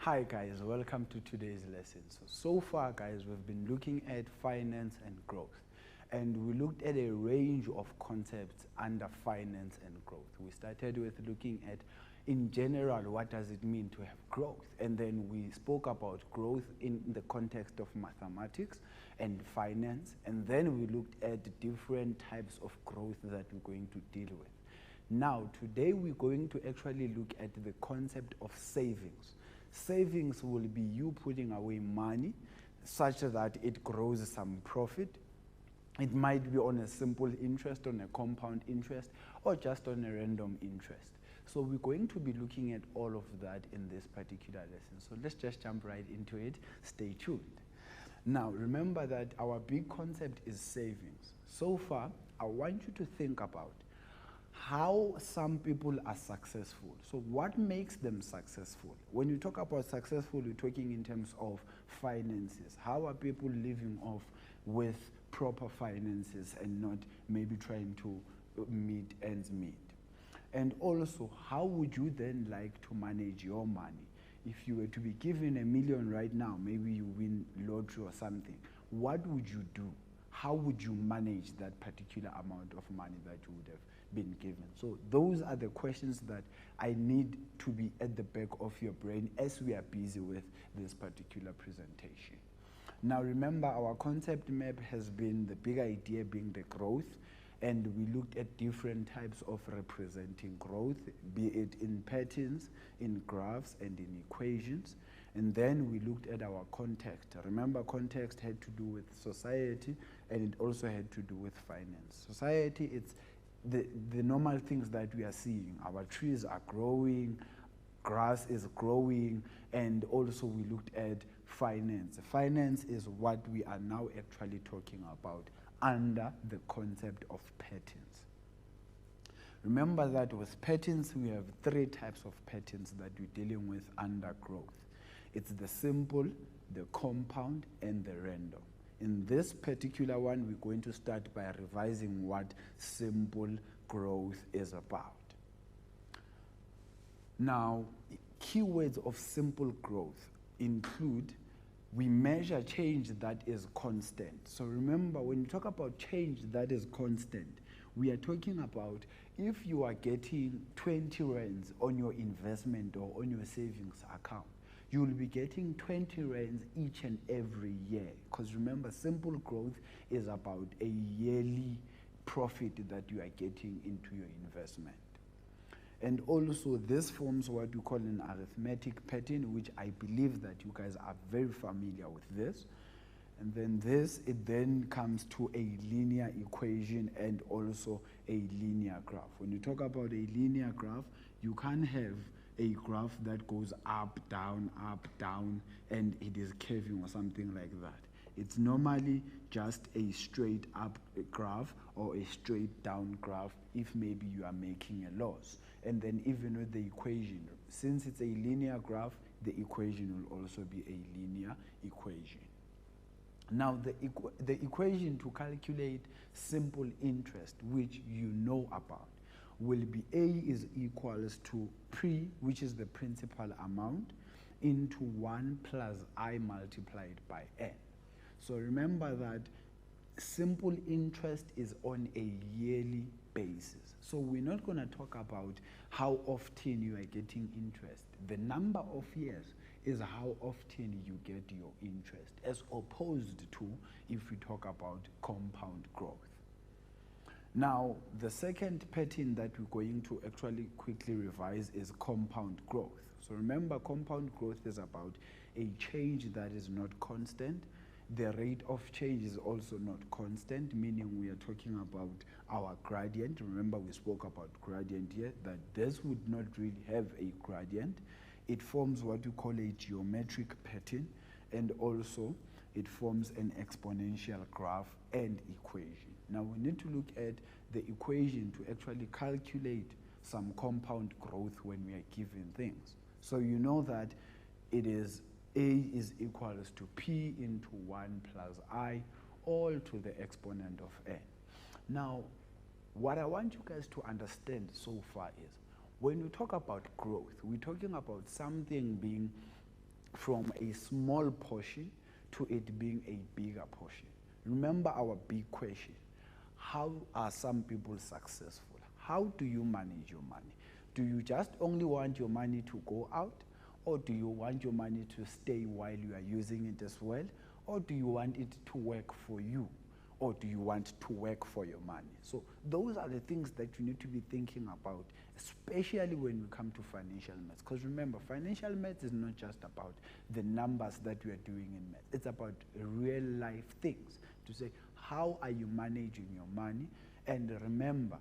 Hi guys, welcome to today's lesson. So far guys, we've been looking at finance and growth, and we looked at a range of concepts under finance and growth. We started with looking at, in general, what does it mean to have growth, and then we spoke about growth in the context of mathematics and finance, and then we looked at different types of growth that we're going to deal with. Now today we're going to actually look at the concept of savings. Savings will be you putting away money such that it grows some profit. It might be on a simple interest, on a compound interest, or just on a random interest. So we're going to be looking at all of that in this particular lesson. So let's just jump right into it. Stay tuned. Now remember that our big concept is savings. So far, I want you to think about how some people are successful. So what makes them successful? When you talk about successful, you're talking in terms of finances. How are people living off with proper finances and not maybe trying to meet ends meet? And also, how would you then like to manage your money? If you were to be given $1 million right now, maybe you win lottery or something, what would you do? How would you manage that particular amount of money that you would have been given? So those are the questions that I need to be at the back of your brain as we are busy with this particular presentation. Now remember, our concept map has been the big idea being the growth, and we looked at different types of representing growth, be it in patterns, in graphs, and in equations. And then we looked at our context. Remember, context had to do with society, and it also had to do with finance. Society, it's the normal things that we are seeing. Our trees are growing, grass is growing, and also we looked at finance. Finance is what we are now actually talking about under the concept of patterns. Remember that with patterns, we have 3 types of patterns that we're dealing with under growth. It's the simple, the compound, and the random. In this particular one, we're going to start by revising what simple growth is about. Now, keywords of simple growth include, we measure change that is constant. So remember, when you talk about change that is constant, we are talking about if you are getting 20 rands on your investment or on your savings account, you will be getting 20 rands each and every year. Because remember, simple growth is about a yearly profit that you are getting into your investment. And also, this forms what we call an arithmetic pattern, which I believe that you guys are very familiar with this. And then it then comes to a linear equation and also a linear graph. When you talk about a linear graph, you can't have a graph that goes up, down, and it is curving or something like that. It's normally just a straight up graph or a straight down graph if maybe you are making a loss. And then even with the equation, since it's a linear graph, the equation will also be a linear equation. Now the equation to calculate simple interest, which you know about, will be A is equals to P, which is the principal amount, into 1 plus I multiplied by N. So remember that simple interest is on a yearly basis. So we're not going to talk about how often you are getting interest. The number of years is how often you get your interest, as opposed to if we talk about compound growth. Now, the second pattern that we're going to actually quickly revise is compound growth. So remember, compound growth is about a change that is not constant. The rate of change is also not constant, meaning we are talking about our gradient. Remember, we spoke about gradient here, that this would not really have a gradient. It forms what we call a geometric pattern, and also it forms an exponential graph and equation. Now we need to look at the equation to actually calculate some compound growth when we are given things. So you know that it is A is equals to P into 1 plus I, all to the exponent of N. Now, what I want you guys to understand so far is, when we talk about growth, we're talking about something being from a small portion to it being a bigger portion. Remember our big question. How are some people successful? How do you manage your money? Do you just only want your money to go out? Or do you want your money to stay while you are using it as well? Or do you want it to work for you? Or do you want to work for your money? So those are the things that you need to be thinking about, especially when we come to financial maths. Because remember, financial maths is not just about the numbers that we are doing in maths. It's about real life things. To say, how are you managing your money? And remember,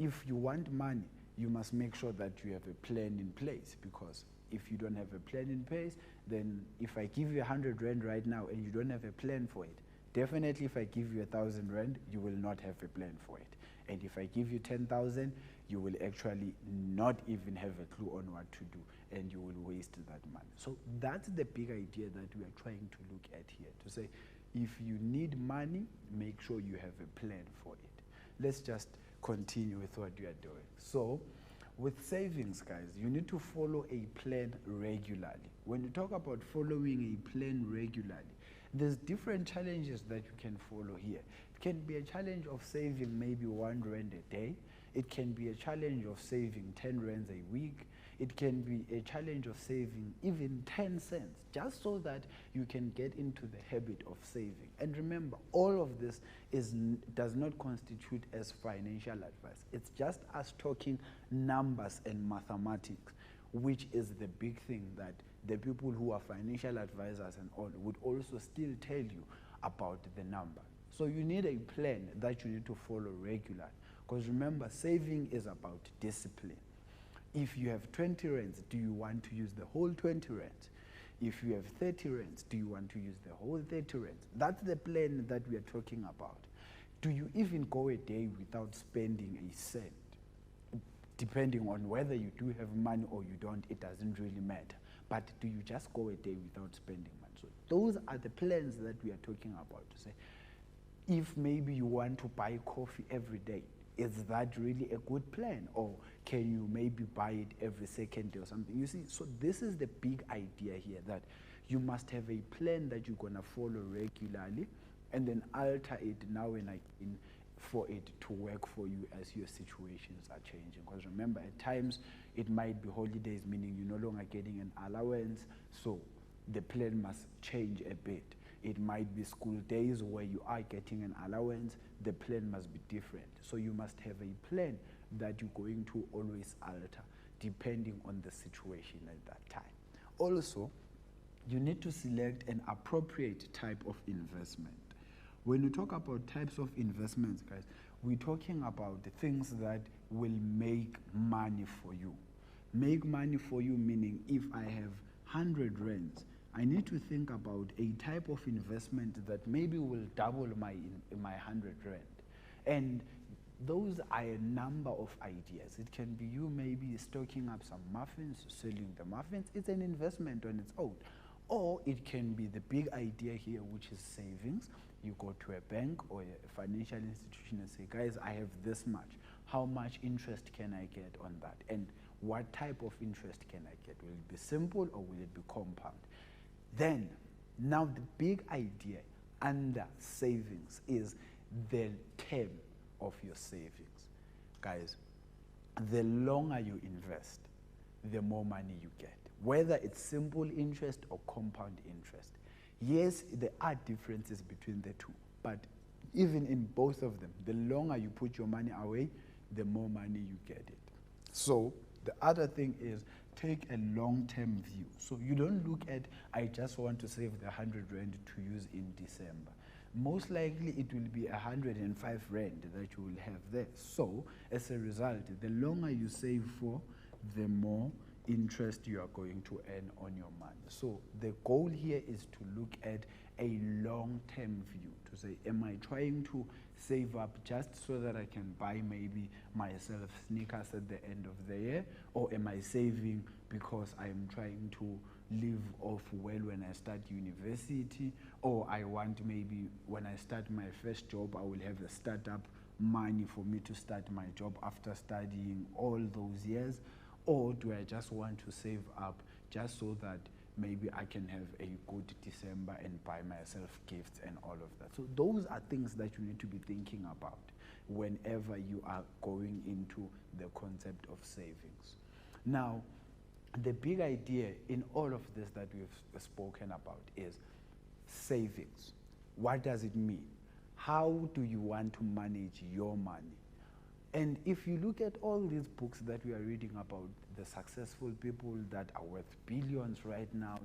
if you want money, you must make sure that you have a plan in place, because if you don't have a plan in place, then if I give you 100 Rand right now and you don't have a plan for it, definitely if I give you 1,000 Rand, you will not have a plan for it. And if I give you 10,000, you will actually not even have a clue on what to do, and you will waste that money. So that's the big idea that we are trying to look at here, to say, if you need money, make sure you have a plan for it. Let's just continue with what you are doing. So with savings, guys, you need to follow a plan regularly. When you talk about following a plan regularly, there's different challenges that you can follow here. It can be a challenge of saving maybe 1 Rand a day. It can be a challenge of saving 10 Rands a week. It can be a challenge of saving even 10 cents, just so that you can get into the habit of saving. And remember, all of this does not constitute as financial advice. It's just us talking numbers and mathematics, which is the big thing that the people who are financial advisors and all would also still tell you about the number. So you need a plan that you need to follow regularly. Because remember, saving is about discipline. If you have 20 Rands, do you want to use the whole 20 Rands? If you have 30 Rands, do you want to use the whole 30 Rands? That's the plan that we are talking about. Do you even go a day without spending a cent? Depending on whether you do have money or you don't, it doesn't really matter. But do you just go a day without spending money? So those are the plans that we are talking about, to say, if maybe you want to buy coffee every day, is that really a good plan? Or can you maybe buy it every second day or something? You see, so this is the big idea here, that you must have a plan that you're going to follow regularly, and then alter it now and again for it to work for you as your situations are changing. Because remember, at times it might be holidays, meaning you're no longer getting an allowance, so the plan must change a bit. It might be school days where you are getting an allowance, the plan must be different. So you must have a plan that you're going to always alter depending on the situation at that time. Also, you need to select an appropriate type of investment. When you talk about types of investments, guys, we're talking about the things that will make money for you. Make money for you meaning, if I have 100 Rands, I need to think about a type of investment that maybe will double my 100 Rand. And those are a number of ideas. It can be you maybe stocking up some muffins, selling the muffins. It's an investment on its own. Or it can be the big idea here, which is savings. You go to a bank or a financial institution and say, guys, I have this much. How much interest can I get on that? And what type of interest can I get? Will it be simple or will it be compound? Then, now the big idea under savings is the term of your savings. Guys, the longer you invest, the more money you get. Whether it's simple interest or compound interest. Yes, there are differences between the two, but even in both of them, the longer you put your money away, the more money you get it. So the other thing is, take a long-term view. So you don't look at, I just want to save the 100 Rand to use in December. Most likely it will be 105 Rand that you will have there. So as a result, the longer you save for, the more interest you are going to earn on your money. So the goal here is to look at a long-term view, to say, am I trying to save up just so that I can buy maybe myself sneakers at the end of the year, or am I saving because I'm trying to live off well when I start university, or I want maybe when I start my first job I will have a startup money for me to start my job after studying all those years, or do I just want to save up just so that maybe I can have a good December and buy myself gifts and all of that. So those are things that you need to be thinking about whenever you are going into the concept of savings. Now, the big idea in all of this that we've spoken about is savings. What does it mean? How do you want to manage your money? And if you look at all these books that we are reading about the successful people that are worth billions right now,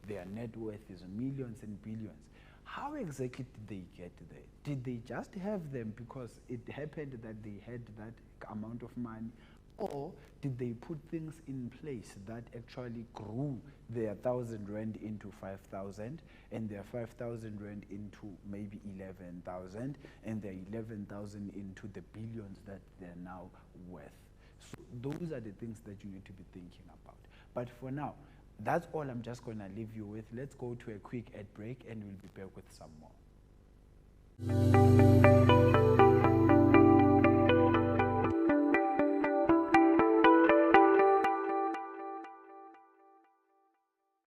their net worth is millions and billions. How exactly did they get there? Did they just have them because it happened that they had that amount of money? Or did they put things in place that actually grew their 1,000 rand into 5,000, and their 5,000 rand into maybe 11,000, and their 11,000 into the billions that they're now worth? So those are the things that you need to be thinking about. But for now, that's all I'm just going to leave you with. Let's go to a quick ad break and we'll be back with some more.